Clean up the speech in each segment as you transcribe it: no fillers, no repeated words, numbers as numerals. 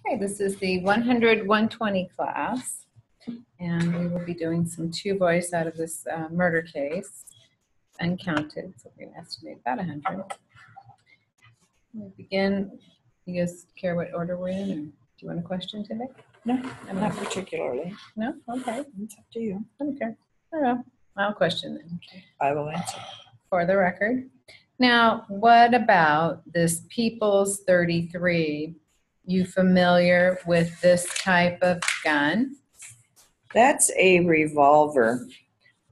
Okay, this is the 100-120 class, and we will be doing some two voice out of this murder case, uncounted, so we're going to estimate about 100. We'll begin. You guys care what order we're in, or do you want a question today? No, not particularly. No? Okay. It's up to you. I don't care. I don't know. I'll question then. Okay. I will answer. For the record. Now, what about this People's 33? You familiar with this type of gun? That's a revolver.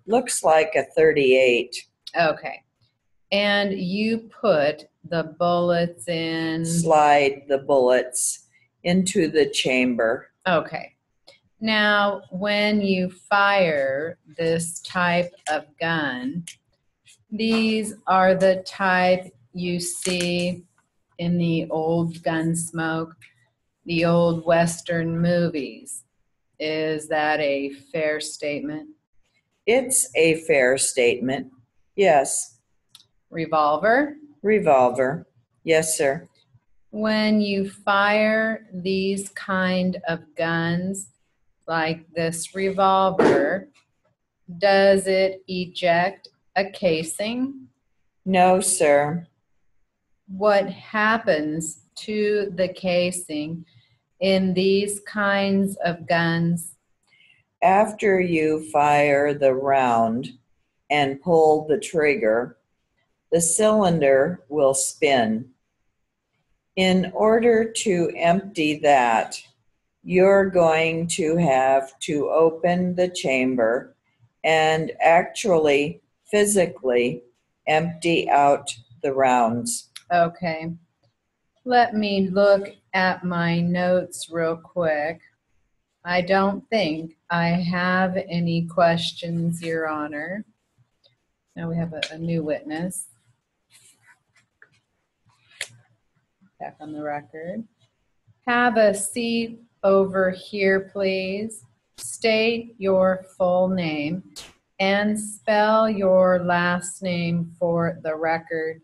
Looks like a 38. Okay. And you put the bullets in? Slide the bullets into the chamber. Okay. Now, when you fire this type of gun, these are the type you see in the old Gunsmoke, the old Western movies. Is that a fair statement? It's a fair statement. Yes. Revolver? Revolver. Yes, sir. When you fire these kind of guns, like this revolver, does it eject a casing? No, sir. What happens to the casing in these kinds of guns? After you fire the round and pull the trigger, the cylinder will spin. In order to empty that, you're going to have to open the chamber and actually physically empty out the rounds. Okay. Let me look at my notes real quick. I don't think I have any questions, Your Honor. Now we have a new witness. Back on the record. Have a seat over here, please. State your full name and spell your last name for the record.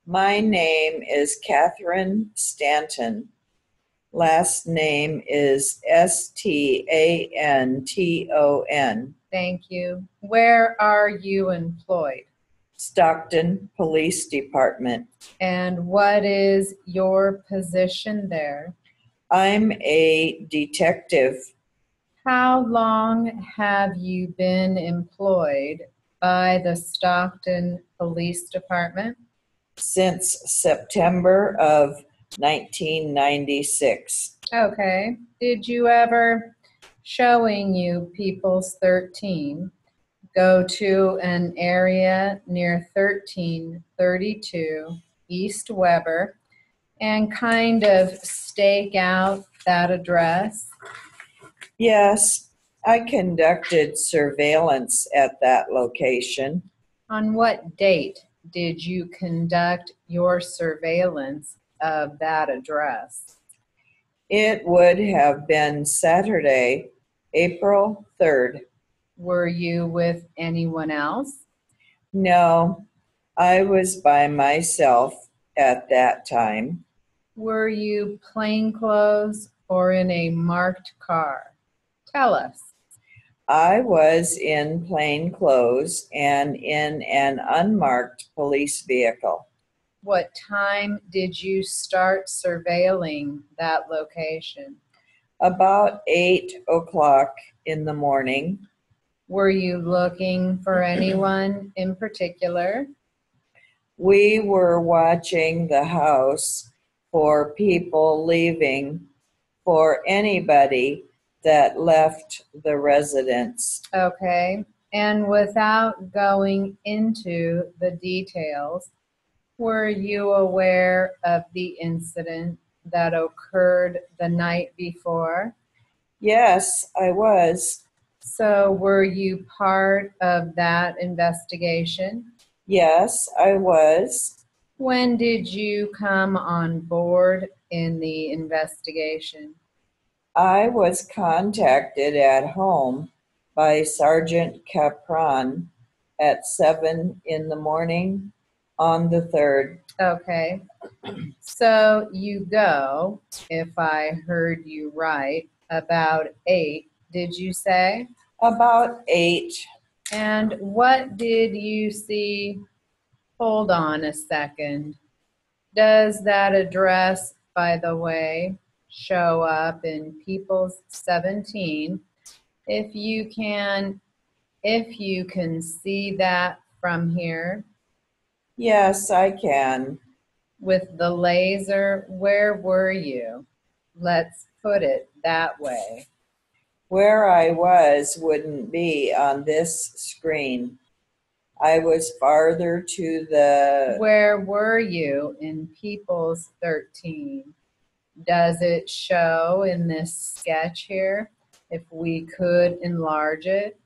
My name is Catherine Stanton. Last name is Stanton. Thank you. Where are you employed? Stockton Police Department. And what is your position there? I'm a detective. How long have you been employed by the Stockton Police Department? Since September of 1996. Okay. Did you ever, showing you People's 13, go to an area near 1332 East Weber and kind of stake out that address? Yes, I conducted surveillance at that location. On what date did you conduct your surveillance of that address? It would have been Saturday, April 3rd. Were you with anyone else? No, I was by myself at that time. Were you plainclothes or in a marked car? Tell us. I was in plain clothes and in an unmarked police vehicle. What time did you start surveilling that location? About 8 o'clock in the morning. Were you looking for anyone in particular? We were watching the house for people leaving, for anybody that left the residence. Okay. And without going into the details, were you aware of the incident that occurred the night before? Yes, I was. So were you part of that investigation? Yes, I was. When did you come on board in the investigation? I was contacted at home by Sergeant Capron at 7 in the morning on the 3rd. Okay. So you go, if I heard you right, about 8, did you say? About 8. And what did you see? Hold on a second. Does that address, by the way, show up in People's 17? If you can see that from here Yes, I can. with the laser, where were you? Let's put it that way. Where I was wouldn't be on this screen. I was farther to the... Where were you in People's 13? Does it show in this sketch here? If we could enlarge it,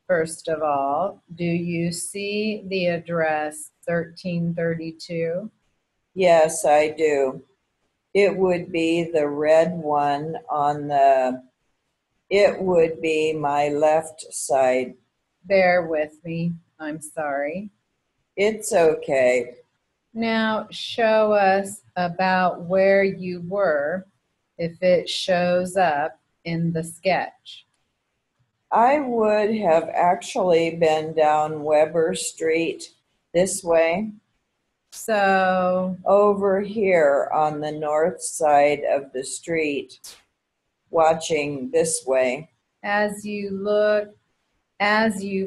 first of all, do you see the address 1332? Yes, I do. It would be the red one on the... It would be my left side. Bear with me, I'm sorry. It's okay. Now show us about where you were if it shows up in the sketch. I would have actually been down Weber Street this way, So over here on the north side of the street, watching this way. as you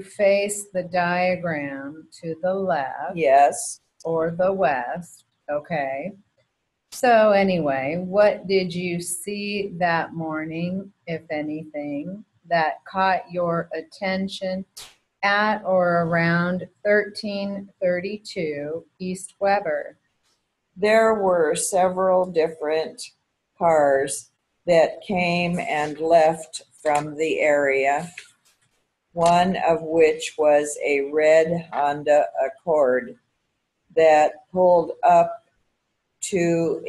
face the diagram to the left Yes. or the west, okay? So anyway, what did you see that morning, if anything, that caught your attention at or around 1332 East Weber? There were several different cars that came and left from the area, one of which was a red Honda Accord that pulled up to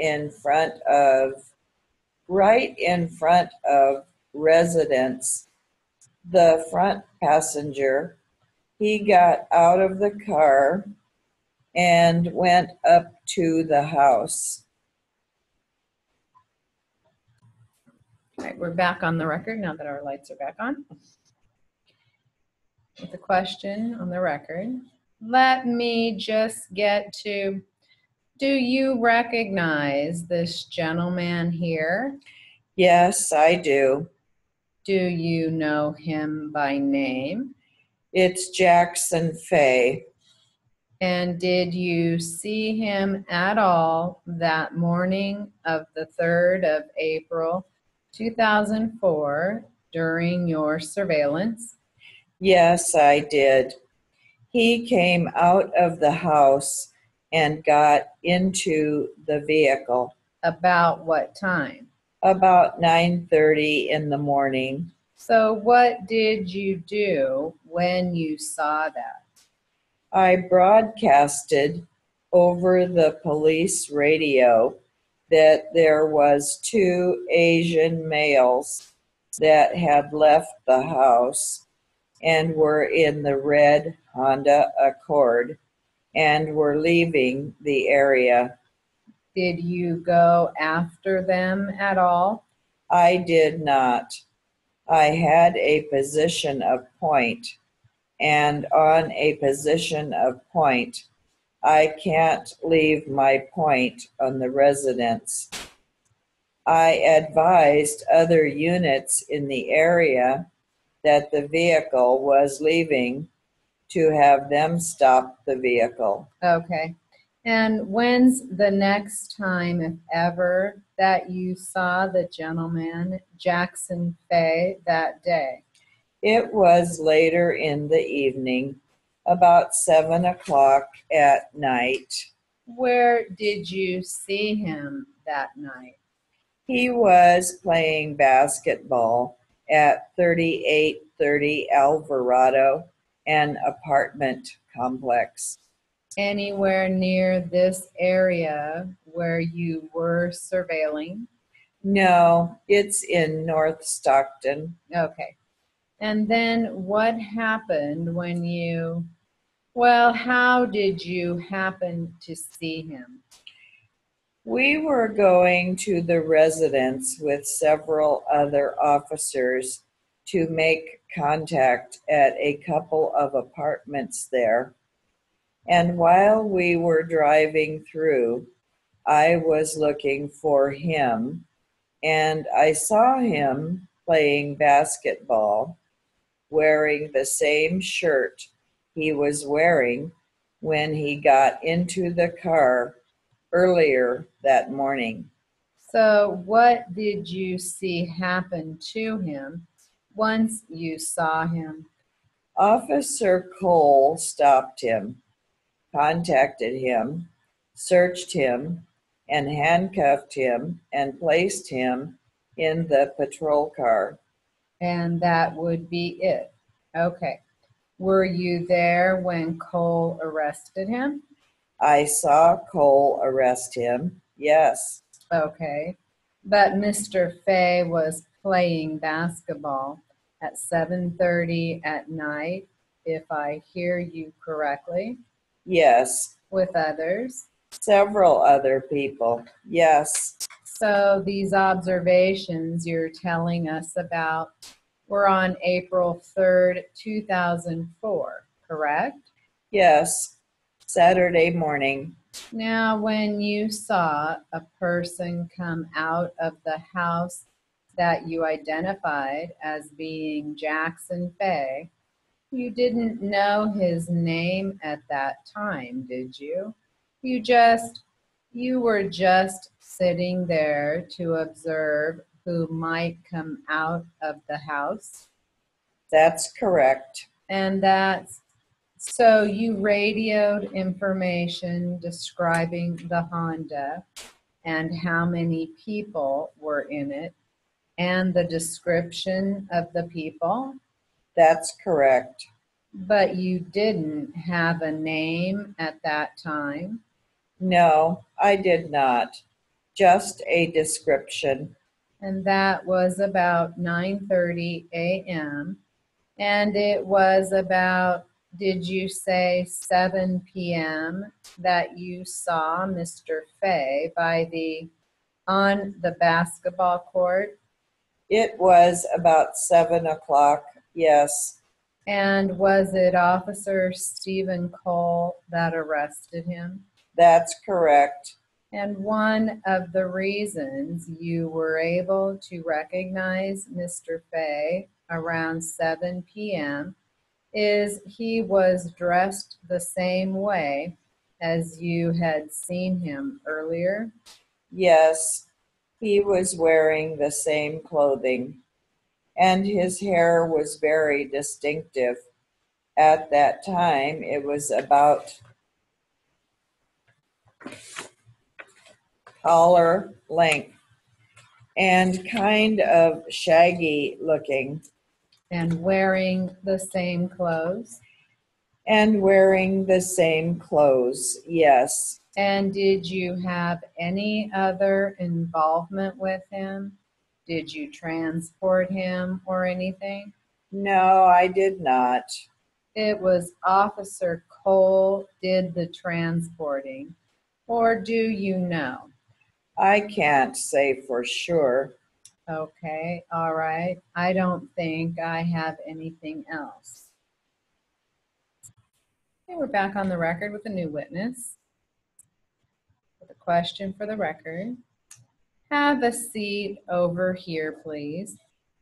right in front of residents. The front passenger, he got out of the car and went up to the house. All right, we're back on the record now that our lights are back on. With the question on the record, let me just get to, do you recognize this gentleman here? Yes, I do. Do you know him by name? It's Jackson Fay. And did you see him at all that morning of the 3rd of April, 2004, during your surveillance? Yes, I did. He came out of the house and got into the vehicle. About what time? About 9:30 in the morning. So what did you do when you saw that? I broadcasted over the police radio that there was 2 Asian males that had left the house and were in the red Honda Accord and were leaving the area. Did you go after them at all? I did not. I had a position of point, and on a position of point, I can't leave my point on the residents. I advised other units in the area that the vehicle was leaving to have them stop the vehicle. Okay. And when's the next time, if ever, that you saw the gentleman, Jackson Fay, that day? It was later in the evening, about 7 o'clock at night. Where did you see him that night? He was playing basketball at 3830 Alvarado, an apartment complex. Anywhere near this area where you were surveilling? No, it's in North Stockton. Okay. And then what happened when you Well, how did you happen to see him? We were going to the residence with several other officers to make contact at a couple of apartments there. And while we were driving through, I was looking for him, and I saw him playing basketball, wearing the same shirt he was wearing when he got into the car earlier that morning. So, what did you see happen to him once you saw him? Officer Cole stopped him, contacted him, searched him, and handcuffed him and placed him in the patrol car. And that would be it. Okay. Were you there when Cole arrested him? I saw Cole arrest him, yes. Okay. But Mr. Fay was playing basketball at 7:30 at night, if I hear you correctly, Yes. with others. Several other people, yes. So these observations you're telling us about were on April 3rd, 2004, correct? Yes. Saturday morning. Now, when you saw a person come out of the house that you identified as being Jackson Fay, you didn't know his name at that time, did you? You were just sitting there to observe who might come out of the house. That's correct. And that's so you radioed information describing the Honda and how many people were in it and the description of the people, That's correct. but you didn't have a name at that time. No, I did not. Just a description. And that was about 9:30 a.m. And it was about, did you say 7 p.m. that you saw Mr. Fay on the basketball court? It was about 7 o'clock, yes. And was it Officer Stephen Cole that arrested him? That's correct. And one of the reasons you were able to recognize Mr. Fay around 7 p.m. is he was dressed the same way as you had seen him earlier. Yes, he was wearing the same clothing, and his hair was very distinctive. At that time, it was about collar length and kind of shaggy looking, And wearing the same clothes. and wearing the same clothes, yes. And did you have any other involvement with him? Did you transport him or anything? No, I did not. It was Officer Cole did the transporting, or do you know? I can't say for sure. Okay, all right. I don't think I have anything else. Okay, we're back on the record with a new witness. With a question for the record. Have a seat over here, please.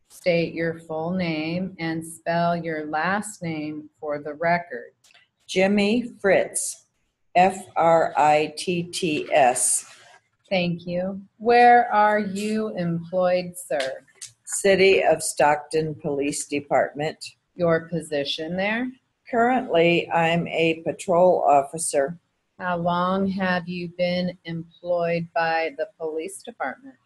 State your full name and spell your last name for the record. Jimmy Fritz, Fritts. Thank you. Where are you employed, sir? City of Stockton Police Department. Your position there? Currently, I'm a patrol officer. How long have you been employed by the police department?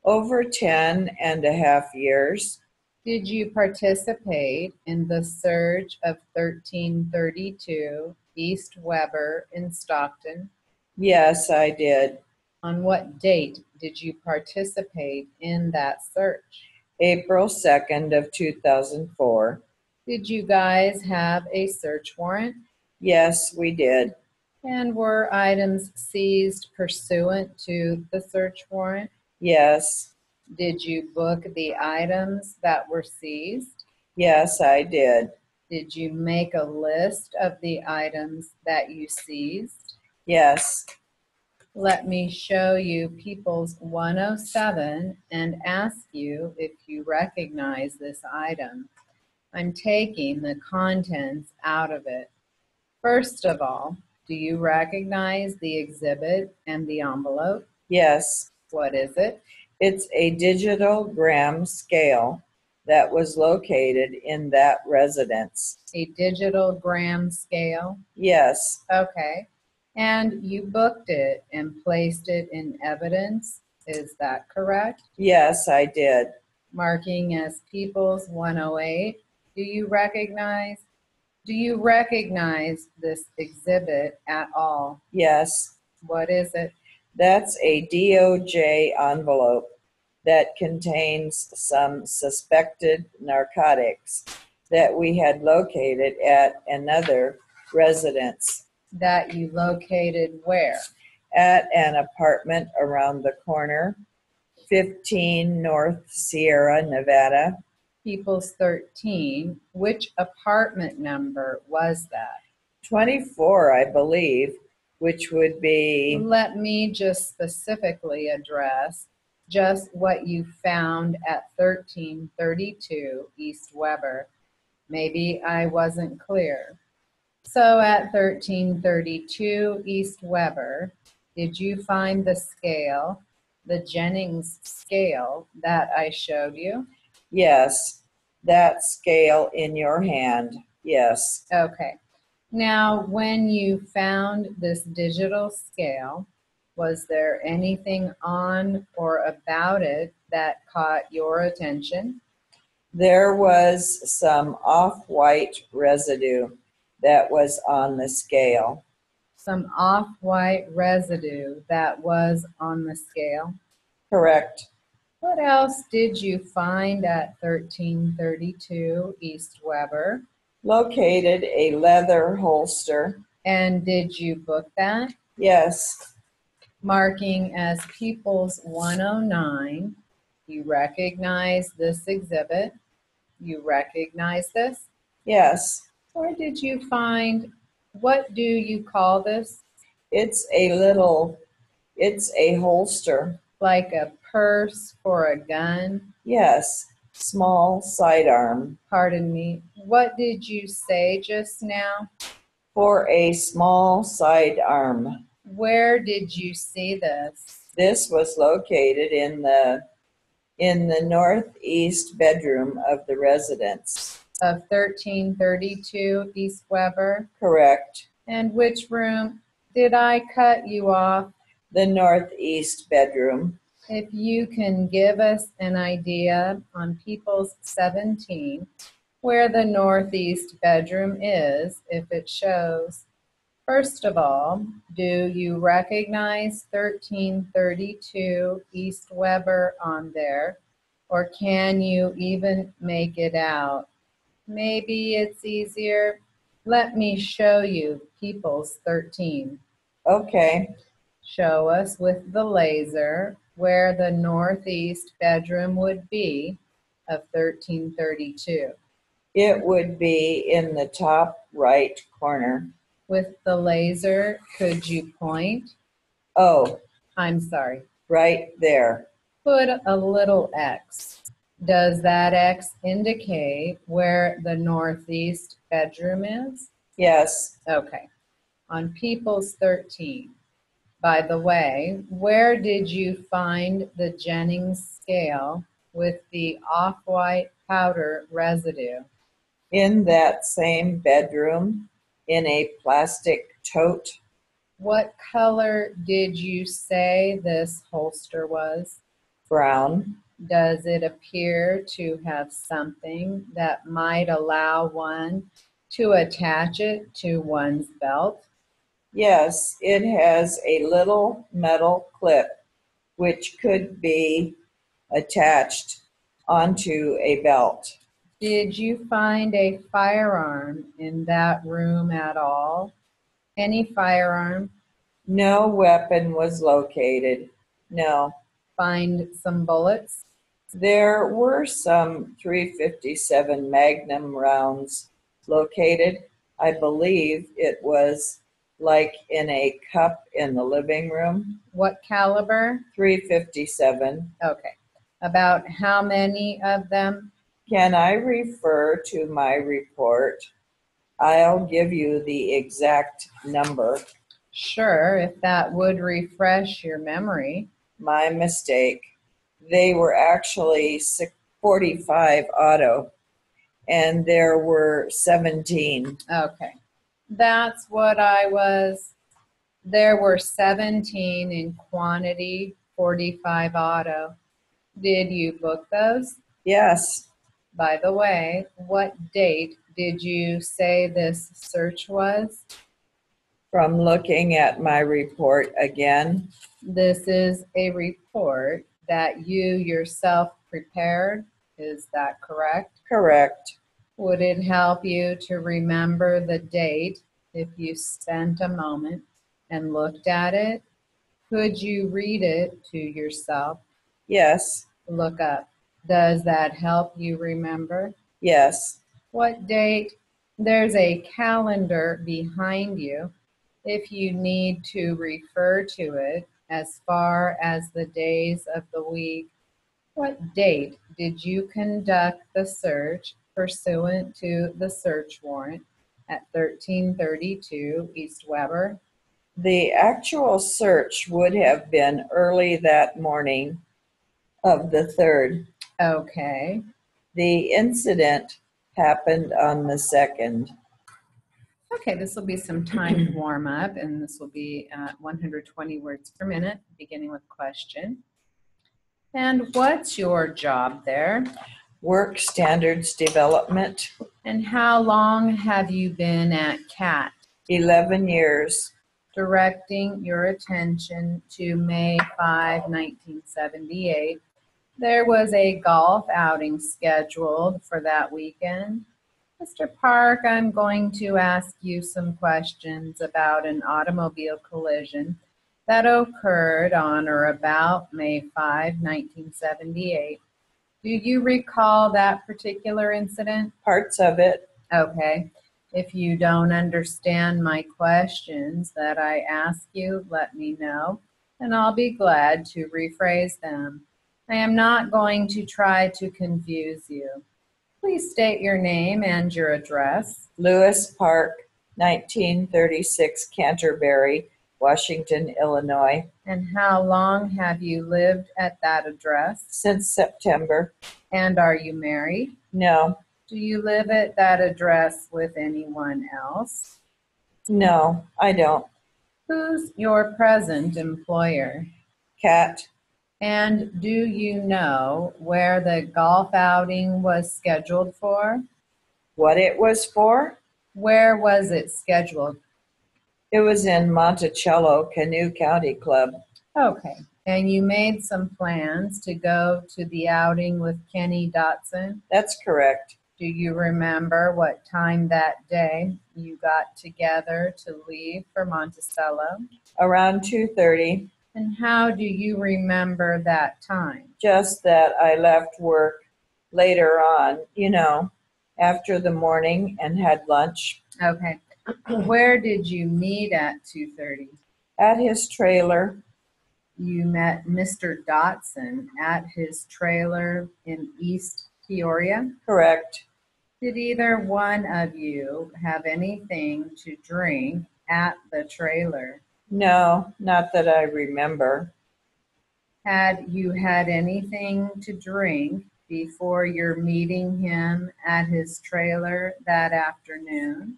Over 10.5 years. Did you participate in the surge of 1332 East Weber in Stockton? Yes, I did. On what date did you participate in that search? April 2nd of 2004. Did you guys have a search warrant? Yes, we did. And were items seized pursuant to the search warrant? Yes. Did you book the items that were seized? Yes, I did. Did you make a list of the items that you seized? Yes. Let me show you People's 107 and ask you if you recognize this item. I'm taking the contents out of it. First of all, do you recognize the exhibit and the envelope? Yes. What is it? It's a digital gram scale that was located in that residence. A digital gram scale? Yes. Okay. And you booked it and placed it in evidence, is that correct? Yes, I did. Marking as People's 108. Do you recognize this exhibit at all? Yes. What is it? That's a DOJ envelope that contains some suspected narcotics that we had located at another residence. That you located where? At an apartment around the corner, 15 North Sierra, Nevada. People's 13. Which apartment number was that? 24, I believe, which would be. Let me just specifically address just what you found at 1332 East Weber. Maybe I wasn't clear. So at 1332 East Weber, did you find the scale, the Jennings scale that I showed you? Yes, that scale in your hand. Yes. Okay. Now, when you found this digital scale, was there anything on or about it that caught your attention? There was some off-white residue that was on the scale. Some off-white residue that was on the scale? Correct. What else did you find at 1332 East Weber? Located a leather holster. And did you book that? Yes. Marking as People's 109. You recognize this exhibit? You recognize this? Yes. Where did you find, what do you call this? It's a holster. Like a purse for a gun? Yes. Small sidearm. Pardon me. What did you say just now? For a small sidearm. Where did you see this? This was located in the northeast bedroom of the residence. Of 1332 East Weber? Correct. And which room? Did I cut you off? The northeast bedroom. If you can give us an idea on People's 17 where the northeast bedroom is, if it shows. First of all, do you recognize 1332 East Weber on there? Or can you even make it out? Maybe it's easier. Let me show you People's 13. Okay. Show us with the laser where the northeast bedroom would be of 1332. It would be in the top right corner. With the laser, could you point? Oh, I'm sorry. right there. Put a little X. Does that X indicate where the northeast bedroom is? Yes. Okay. On People's 13. By the way, where did you find the Jennings scale with the off-white powder residue? In that same bedroom, in a plastic tote. What color did you say this holster was? Brown. Does it appear to have something that might allow one to attach it to one's belt? Yes, it has a little metal clip which could be attached onto a belt. Did you find a firearm in that room at all? Any firearm? No weapon was located. No. Find some bullets? There were some .357 Magnum rounds located. I believe it was like in a cup in the living room. What caliber? .357. Okay. About how many of them? Can I refer to my report? I'll give you the exact number. Sure, if that would refresh your memory. My mistake. They were actually 45 auto, and there were 17. Okay. That's what I was. There were 17 in quantity, 45 auto. Did you book those? Yes, By the way, what date did you say this search was? from looking at my report again. This is a report that you yourself prepared. Is that correct? Correct. Would it help you to remember the date if you spent a moment and looked at it? Could you read it to yourself? Yes, Look up. Does that help you remember? yes. What date? There's a calendar behind you if you need to refer to it as far as the days of the week. What date did you conduct the search pursuant to the search warrant at 1332 East Weber? The actual search would have been early that morning of the 3rd. Okay. The incident happened on the 2nd. Okay, this will be some timed warm up, and this will be 120 words per minute, beginning with question. And what's your job there? Work standards development. And how long have you been at CAT? 11 years. Directing your attention to May 5, 1978. There was a golf outing scheduled for that weekend. Mr. Park, I'm going to ask you some questions about an automobile collision that occurred on or about May 5, 1978. Do you recall that particular incident? Parts of it. Okay. If you don't understand my questions that I ask you, let me know, and I'll be glad to rephrase them. I am not going to try to confuse you. Please state your name and your address. Lewis Park, 1936 Canterbury, Washington, Illinois. And how long have you lived at that address? Since September. And are you married? No. Do you live at that address with anyone else? No, I don't. Who's your present employer? Cat. And do you know where the golf outing was scheduled for? What it was for? Where was it scheduled? It was in Monticello Canoe County Club. Okay. And you made some plans to go to the outing with Kenny Dotson? That's correct. Do you remember what time that day you got together to leave for Monticello? Around 2:30. And how do you remember that time? Just that I left work later on, after the morning and had lunch. Okay. Where did you meet at 2:30? At his trailer. You met Mr. Dotson at his trailer in East Peoria? Correct. Did either one of you have anything to drink at the trailer? No, not that I remember. Had you had anything to drink before your meeting him at his trailer that afternoon?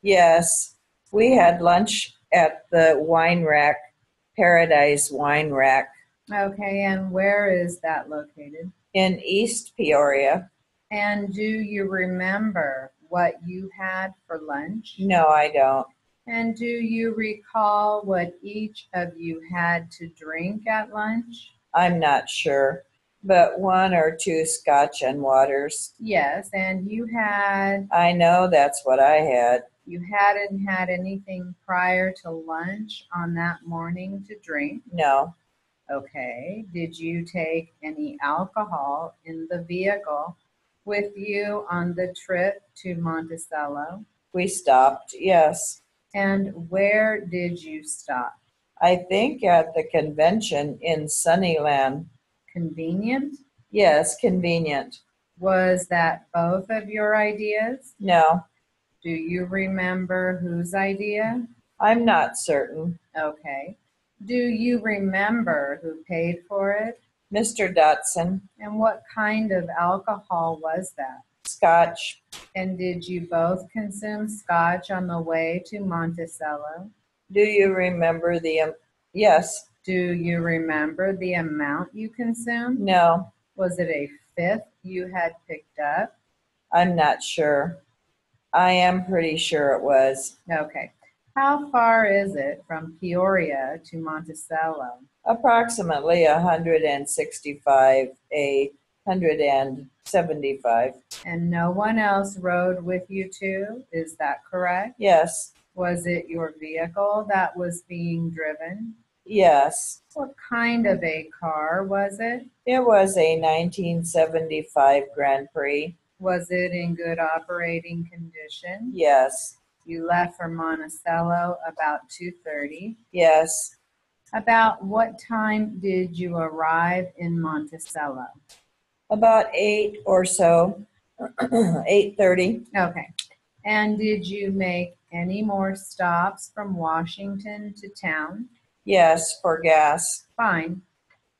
Yes, we had lunch at the wine rack, Paradise Wine Rack. Okay, and where is that located? In East Peoria. And do you remember what you had for lunch? No, I don't. And do you recall what each of you had to drink at lunch? I'm not sure, but 1 or 2 scotch and waters. Yes, and you had... I know that's what I had. You hadn't had anything prior to lunch on that morning to drink? No. Okay. Did you take any alcohol in the vehicle with you on the trip to Monticello? We stopped, yes. And where did you stop? I think at the convention in Sunnyland. Convenient? Yes, convenient. Was that both of your ideas? No, Do you remember whose idea? I'm not certain. Okay. Do you remember who paid for it? Mr. Dotson. And what kind of alcohol was that? Scotch. And did you both consume scotch on the way to Monticello? Do you remember yes. Do you remember the amount you consumed? No, Was it a fifth you had picked up? I'm not sure. I am pretty sure it was. Okay. How far is it from Peoria to Monticello? Approximately 165, 175. And no one else rode with you too? Is that correct? Yes, Was it your vehicle that was being driven? yes. What kind of a car was it? It was a 1975 Grand Prix. Was it in good operating condition? Yes, You left for Monticello about 2:30. yes. About what time did you arrive in Monticello? About 8 or so, 8:30. Okay. And did you make any more stops from Washington to town? Yes, for gas. Fine.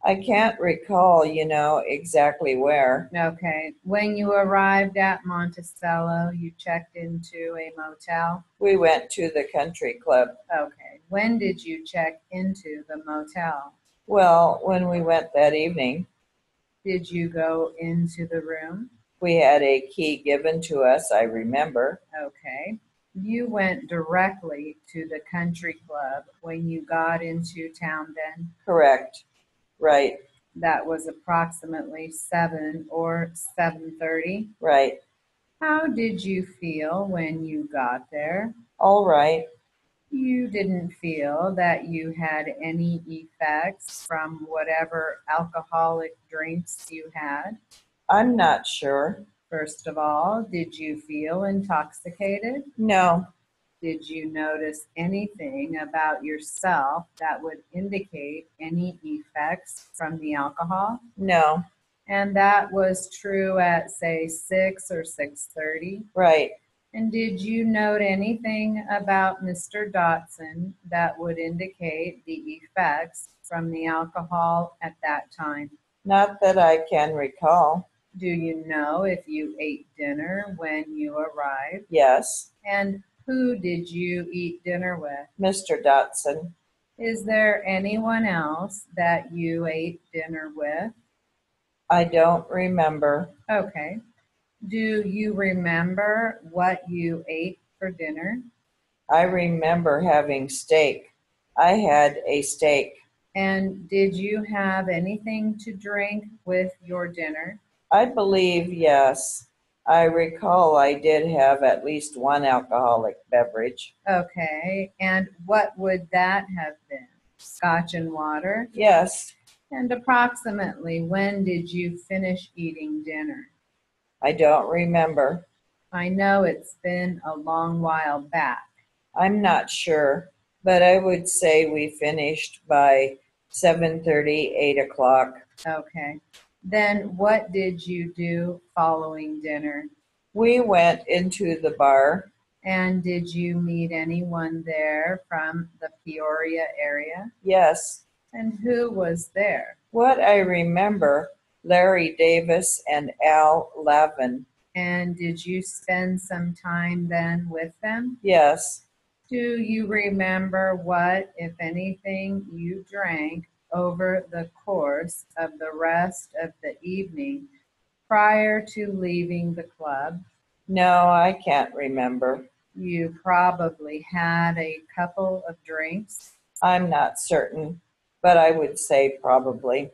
I can't recall, exactly where. Okay. When you arrived at Monticello, you checked into a motel? We went to the country club. Okay. When did you check into the motel? Well, when we went that evening, Did you go into the room? we had a key given to us, I remember. Okay. You went directly to the country club when you got into town then? Correct. Right, That was approximately 7 or 7:30. right. How did you feel when you got there? All right. You didn't feel that you had any effects from whatever alcoholic drinks you had? I'm not sure. First of all, did you feel intoxicated? No, Did you notice anything about yourself that would indicate any effects from the alcohol? no. And that was true at, say, 6 or 6:30. Right. And did you note anything about Mr. Dotson that would indicate the effects from the alcohol at that time? Not that I can recall. Do you know if you ate dinner when you arrived? Yes, And who did you eat dinner with? Mr. Dotson. Is there anyone else that you ate dinner with? I don't remember. Okay. Do you remember what you ate for dinner? I remember having steak. I had a steak. And did you have anything to drink with your dinner? I believe, yes. I recall I did have at least one alcoholic beverage. Okay. And what would that have been? Scotch and water? Yes, And approximately when did you finish eating dinner? I don't remember. I know it's been a long while back. I'm not sure, but I would say we finished by 7:30, 8 o'clock. Okay. Then what did you do following dinner? We went into the bar. And did you meet anyone there from the Peoria area? Yes. And who was there? What I remember, Larry Davis and Al Lavin. And did you spend some time then with them? Yes. Do you remember what, if anything, you drank over the course of the rest of the evening prior to leaving the club? No, I can't remember. You probably had a couple of drinks. I'm not certain, but I would say probably.